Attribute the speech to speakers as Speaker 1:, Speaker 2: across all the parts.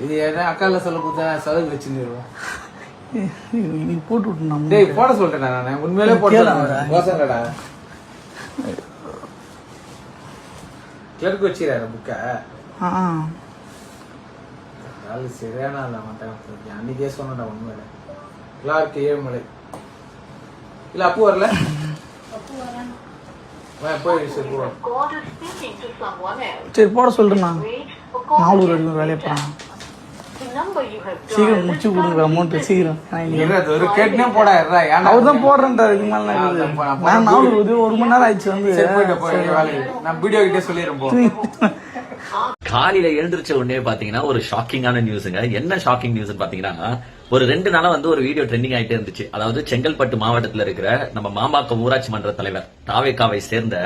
Speaker 1: இது என்ன அக்கால சொல்ல கொடுத்தா செலவு வச்சுருவோம்.
Speaker 2: நீ போட்டு விட்டுனா
Speaker 1: டேய் போட சொல்றேன் நான் உண்மையிலே போட்டேன். கோசங்கடா கிளர்க்கு வச்சிராரு புக்க. அது சரியான இல்ல மாட்டேன். அன்னைக்கே சொன்னடா உண்மையில கிளார்க்கு ஏழுமலை இல்ல அப்போ வரல.
Speaker 2: சரி போட சொல்றேண்ணா. 400 வரைக்கும் வேலையை போறான். சீக்கிரம் முடிச்சு கொடுங்க அமௌண்ட் சீக்கிரம். அவர் தான் போடுறேன்டாரு. இதுக்கு மேல நான் 400 1 மணி நேரம் ஆயிடுச்சு வந்து.
Speaker 1: நான் வீடியோ கிட்டே சொல்லிடுறேன்.
Speaker 3: காலையில எழுந்திருச்ச உடனே பாத்தீங்கன்னா ஒரு ஷாக்கிங்கான நியூஸுங்க. என்ன ஷாக்கிங் நியூஸ் பாத்தீங்கன்னா, ஒரு 2 நாளா வந்து ஒரு வீடியோ ட்ரெண்டிங் ஆயிட்டே இருந்துச்சு. அதாவது செங்கல்பட்டு மாவட்டத்துல இருக்கிற நம்ம மாம்பாக்கம் ஊராட்சி மன்ற தலைவர் தாவேகாவை சேர்ந்த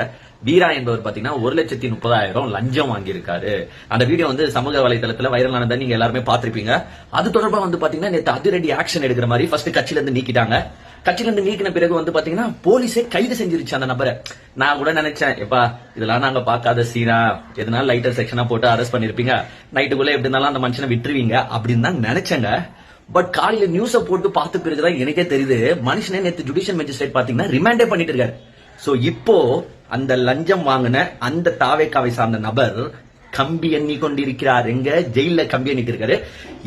Speaker 3: வீரா என்பவர் பாத்தீங்கன்னா 1,30,000 லஞ்சம் வாங்கியிருக்காரு. அந்த வீடியோ வந்து சமூக வலைதளத்துல வைரல் ஆனதை நீங்க எல்லாருமே பாத்திருப்பீங்க. அது தொடர்பா வந்து பாத்தீங்கன்னா நேற்று அதிரடி ஆக்ஷன் எடுக்கிற மாதிரி ஃபர்ஸ்ட் கட்சியில இருந்து நீக்கிட்டாங்க. கட்சியில இருந்து நீக்கின பிறகு வந்து பாத்தீங்கன்னா போலீஸே கைது செஞ்சிருச்சு அந்த நபரை. நான் கூட நினைச்சேன், எப்பா இதெல்லாம் நாங்க பாக்காத சீனா, எதனால லைட்டர் செக்ஷனா போட்டு அரெஸ்ட் பண்ணிருப்பீங்க, நைட்டுக்குள்ள எப்படி இருந்தாலும் அந்த மனுஷனை விட்டுருவீங்க அப்படின்னு தான் நினைச்சேங்க. பட் காலையில நியூஸ போட்டு பார்த்த பிறகுதான் எனக்கே தெரியுது, மனுஷனே நேற்று ஜுடிஷியல் மேஜிஸ்ட்ரேட் பாத்தீங்கன்னா ரிமாண்டே பண்ணிட்டு இருக்காரு. சோ இப்போ அந்த லஞ்சம் வாங்கின அந்த தாவேகாவை சார்ந்த நபர் கம்பி எண்ணி கொண்டிருக்கிறார். எங்க ஜெயில கம்பி எண்ணிட்டு இருக்காரு.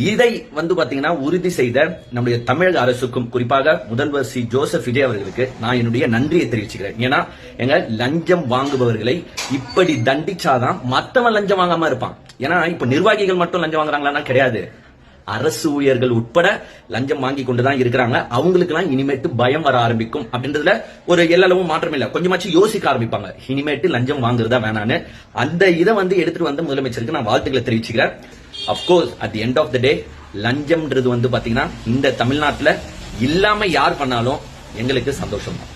Speaker 3: இதை வந்து பாத்தீங்கன்னா உறுதி செய்த நம்முடைய தமிழக அரசுக்கும், குறிப்பாக முதல்வர் சி ஜோசப் விஜய் அவர்களுக்கு நான் என்னுடைய நன்றியை தெரிவிச்சுக்கிறேன். ஏன்னா எங்க லஞ்சம் வாங்குபவர்களை இப்படி தண்டிச்சாதான் மத்தவன் லஞ்சம் வாங்காம இருப்பான். ஏன்னா இப்ப நிர்வாகிகள் மட்டும் லஞ்சம் வாங்குறாங்களா? கிடையாது. அரசு ஊழியர்கள் உட்பட லஞ்சம் வாங்கி கொண்டுதான் இருக்கிறாங்க. அவங்களுக்கு எல்லாம் இனிமேட்டு பயம் வர ஆரம்பிக்கும் அப்படின்றதுல ஒரு எல்லளவும் மாற்றம் இல்ல. கொஞ்சமாச்சும் யோசிக்க ஆரம்பிப்பாங்க, இனிமேட்டு லஞ்சம் வாங்குறதா வேணான்னு. அந்த இதை வந்து எடுத்துட்டு வந்த முதலமைச்சருக்கு நான் வாழ்த்துக்களை தெரிவிச்சுக்கிறேன். Of course at the end of the day லஞ்சம்ன்றது வந்து பாத்தீங்கன்னா இந்த தமிழ்நாட்டுல இல்லாம யார் பண்ணாலும் எங்களுக்கு சந்தோஷம் தான்.